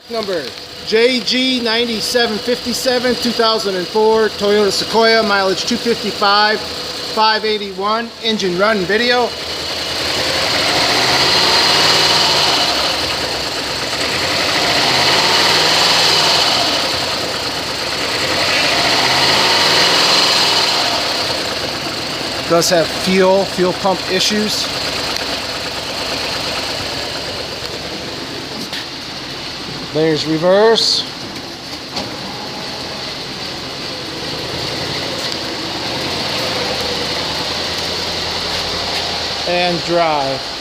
Number JG9757 2004 Toyota Sequoia, mileage 255, 581, engine run video. Does have fuel pump issues. There's reverse. And drive.